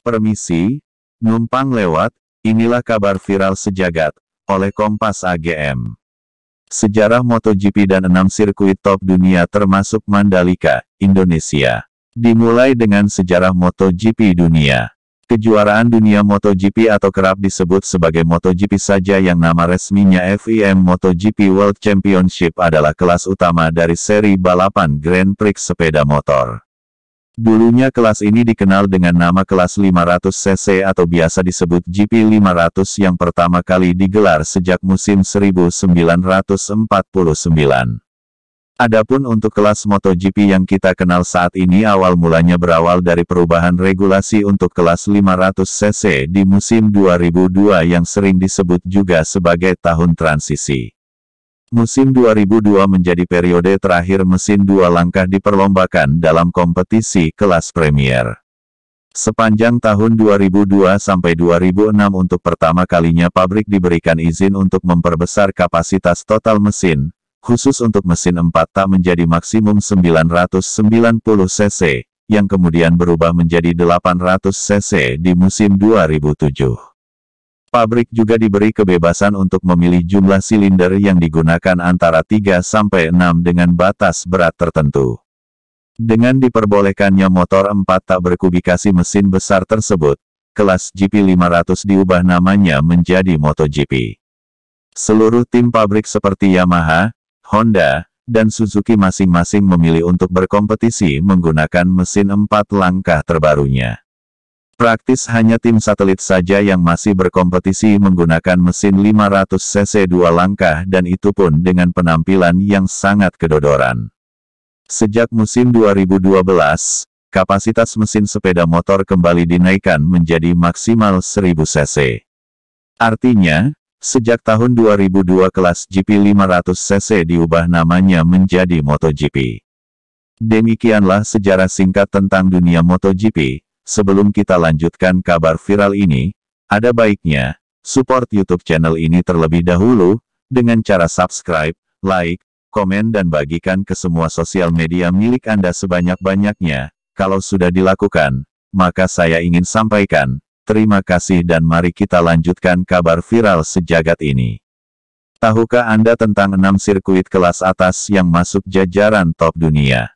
Permisi, numpang lewat, inilah kabar viral sejagat, oleh Kompas AGM. Sejarah MotoGP dan 6 sirkuit top dunia termasuk Mandalika, Indonesia. Dimulai dengan sejarah MotoGP dunia. Kejuaraan dunia MotoGP atau kerap disebut sebagai MotoGP saja yang nama resminya FIM MotoGP World Championship adalah kelas utama dari seri balapan Grand Prix sepeda motor. Dulunya kelas ini dikenal dengan nama kelas 500cc atau biasa disebut GP500 yang pertama kali digelar sejak musim 1949. Adapun untuk kelas MotoGP yang kita kenal saat ini awal mulanya berawal dari perubahan regulasi untuk kelas 500cc di musim 2002 yang sering disebut juga sebagai tahun transisi. Musim 2002 menjadi periode terakhir mesin dua langkah diperlombakan dalam kompetisi kelas Premier. Sepanjang tahun 2002 sampai 2006 untuk pertama kalinya pabrik diberikan izin untuk memperbesar kapasitas total mesin, khusus untuk mesin 4 tak menjadi maksimum 990 cc, yang kemudian berubah menjadi 800 cc di musim 2007. Pabrik juga diberi kebebasan untuk memilih jumlah silinder yang digunakan antara 3 sampai 6 dengan batas berat tertentu. Dengan diperbolehkannya motor 4 tak berkubikasi mesin besar tersebut, kelas GP500 diubah namanya menjadi MotoGP. Seluruh tim pabrik seperti Yamaha, Honda, dan Suzuki masing-masing memilih untuk berkompetisi menggunakan mesin 4 langkah terbarunya. Praktis hanya tim satelit saja yang masih berkompetisi menggunakan mesin 500cc 2 langkah dan itu pun dengan penampilan yang sangat kedodoran. Sejak musim 2012, kapasitas mesin sepeda motor kembali dinaikkan menjadi maksimal 1000 cc. Artinya, sejak tahun 2002 kelas GP500cc diubah namanya menjadi MotoGP. Demikianlah sejarah singkat tentang dunia MotoGP. Sebelum kita lanjutkan kabar viral ini, ada baiknya, support YouTube channel ini terlebih dahulu, dengan cara subscribe, like, komen dan bagikan ke semua sosial media milik Anda sebanyak-banyaknya. Kalau sudah dilakukan, maka saya ingin sampaikan, terima kasih dan mari kita lanjutkan kabar viral sejagat ini. Tahukah Anda tentang 6 sirkuit kelas atas yang masuk jajaran top dunia?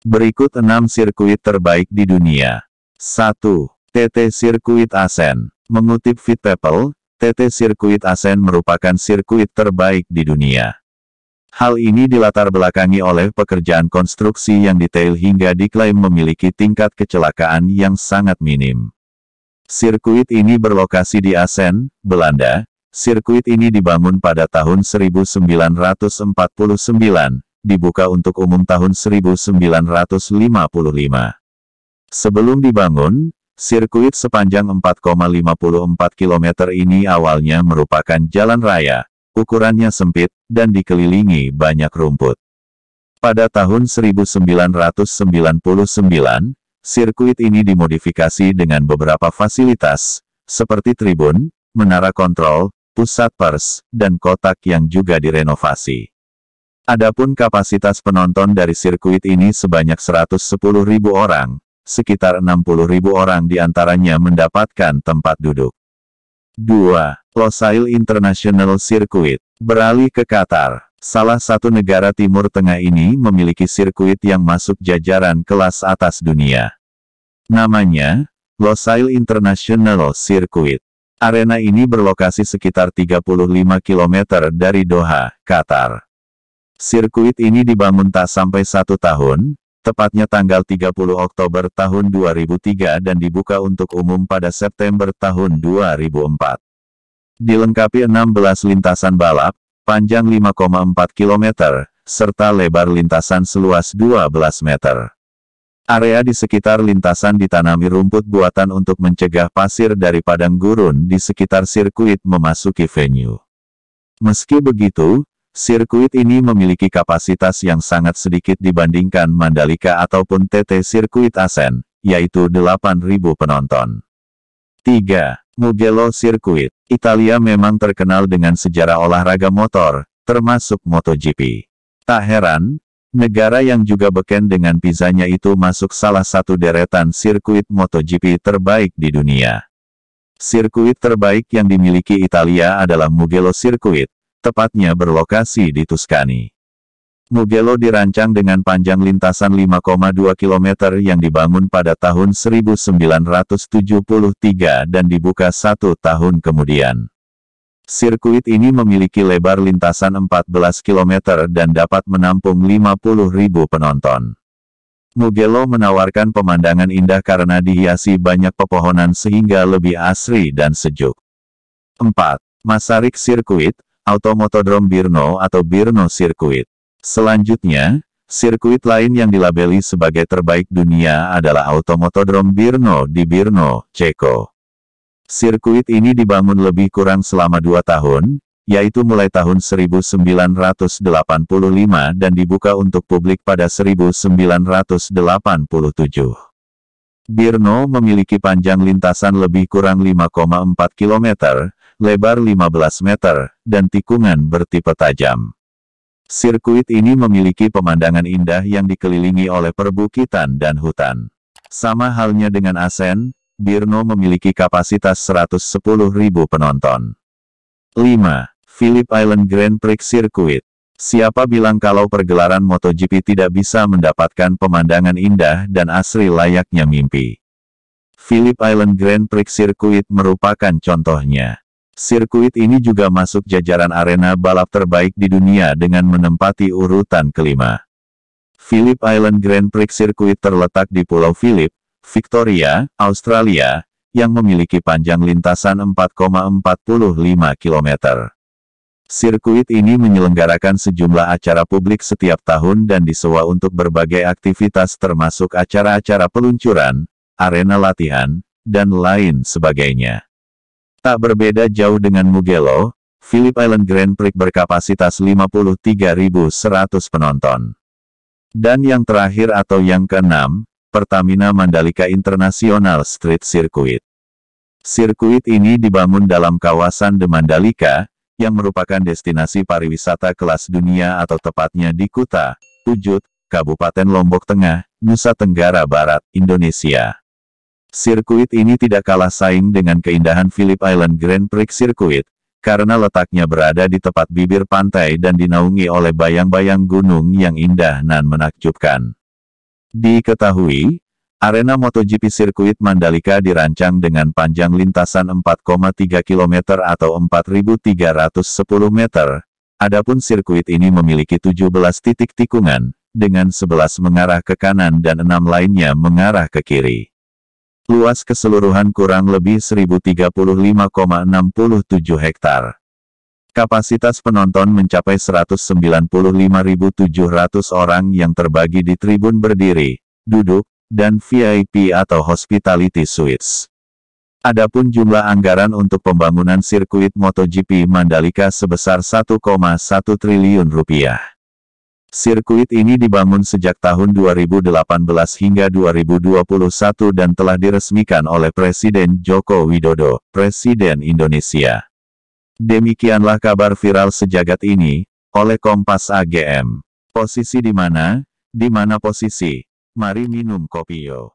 Berikut 6 sirkuit terbaik di dunia. 1. TT Sirkuit Assen. Mengutip Fit People, TT Sirkuit Assen merupakan sirkuit terbaik di dunia. Hal ini dilatar belakangi oleh pekerjaan konstruksi yang detail hingga diklaim memiliki tingkat kecelakaan yang sangat minim. Sirkuit ini berlokasi di Assen, Belanda. Sirkuit ini dibangun pada tahun 1949. Dibuka untuk umum tahun 1955. Sebelum dibangun, sirkuit sepanjang 4,54 km ini awalnya merupakan jalan raya, ukurannya sempit, dan dikelilingi banyak rumput. Pada tahun 1999, sirkuit ini dimodifikasi dengan beberapa fasilitas, seperti tribun, menara kontrol, pusat pers, dan kotak yang juga direnovasi. Adapun kapasitas penonton dari sirkuit ini sebanyak 110.000 orang, sekitar 60.000 orang diantaranya mendapatkan tempat duduk. 2. Losail International Circuit. Beralih ke Qatar, salah satu negara Timur Tengah ini memiliki sirkuit yang masuk jajaran kelas atas dunia. Namanya, Losail International Circuit. Arena ini berlokasi sekitar 35 km dari Doha, Qatar. Sirkuit ini dibangun tak sampai 1 tahun, tepatnya tanggal 30 Oktober tahun 2003 dan dibuka untuk umum pada September tahun 2004. Dilengkapi 16 lintasan balap, panjang 5,4 km, serta lebar lintasan seluas 12 meter. Area di sekitar lintasan ditanami rumput buatan untuk mencegah pasir dari padang gurun di sekitar sirkuit memasuki venue. Meski begitu, sirkuit ini memiliki kapasitas yang sangat sedikit dibandingkan Mandalika ataupun TT Sirkuit Assen, yaitu 8.000 penonton. 3. Mugello Circuit. Italia memang terkenal dengan sejarah olahraga motor, termasuk MotoGP. Tak heran, Negara yang juga beken dengan Pisanya itu masuk salah satu deretan sirkuit MotoGP terbaik di dunia. Sirkuit terbaik yang dimiliki Italia adalah Mugello Circuit, tepatnya berlokasi di Tuscany. Mugello dirancang dengan panjang lintasan 5,2 km yang dibangun pada tahun 1973 dan dibuka 1 tahun kemudian. Sirkuit ini memiliki lebar lintasan 14 km dan dapat menampung 50.000 penonton. Mugello menawarkan pemandangan indah karena dihiasi banyak pepohonan sehingga lebih asri dan sejuk. 4. Masaryk Circuit, Automotodrome Brno atau Brno Circuit. Selanjutnya, sirkuit lain yang dilabeli sebagai terbaik dunia adalah Automotodrome Brno di Brno, Ceko. Sirkuit ini dibangun lebih kurang selama 2 tahun, yaitu mulai tahun 1985 dan dibuka untuk publik pada 1987. Brno memiliki panjang lintasan lebih kurang 5,4 km, lebar 15 meter, dan tikungan bertipe tajam. Sirkuit ini memiliki pemandangan indah yang dikelilingi oleh perbukitan dan hutan. Sama halnya dengan Assen, Brno memiliki kapasitas 110.000 penonton. 5. Phillip Island Grand Prix Circuit. Siapa bilang kalau pergelaran MotoGP tidak bisa mendapatkan pemandangan indah dan asri layaknya mimpi? Phillip Island Grand Prix Circuit merupakan contohnya. Sirkuit ini juga masuk jajaran arena balap terbaik di dunia dengan menempati urutan kelima. Phillip Island Grand Prix Circuit terletak di Pulau Phillip, Victoria, Australia, yang memiliki panjang lintasan 4,45 km. Sirkuit ini menyelenggarakan sejumlah acara publik setiap tahun dan disewa untuk berbagai aktivitas termasuk acara-acara peluncuran, arena latihan, dan lain sebagainya. Tak berbeda jauh dengan Mugello, Phillip Island Grand Prix berkapasitas 53.100 penonton. Dan yang terakhir atau yang keenam, Pertamina Mandalika International Street Circuit. Sirkuit ini dibangun dalam kawasan The Mandalika, yang merupakan destinasi pariwisata kelas dunia atau tepatnya di Kuta, Pujut, Kabupaten Lombok Tengah, Nusa Tenggara Barat, Indonesia. Sirkuit ini tidak kalah saing dengan keindahan Phillip Island Grand Prix Circuit, karena letaknya berada di tepat bibir pantai dan dinaungi oleh bayang-bayang gunung yang indah dan menakjubkan. Diketahui, arena MotoGP Sirkuit Mandalika dirancang dengan panjang lintasan 4,3 km atau 4.310 meter. Adapun sirkuit ini memiliki 17 titik tikungan, dengan 11 mengarah ke kanan dan 6 lainnya mengarah ke kiri. Luas keseluruhan kurang lebih 1035,67 hektar. Kapasitas penonton mencapai 195.700 orang yang terbagi di tribun berdiri, duduk, dan VIP atau Hospitality Suites. Adapun jumlah anggaran untuk pembangunan sirkuit MotoGP Mandalika sebesar 1,1 triliun rupiah. Sirkuit ini dibangun sejak tahun 2018 hingga 2021 dan telah diresmikan oleh Presiden Joko Widodo, Presiden Indonesia. Demikianlah kabar viral sejagat ini, oleh Kompas AGM. Posisi di mana? Di mana posisi? Mari minum kopi yo.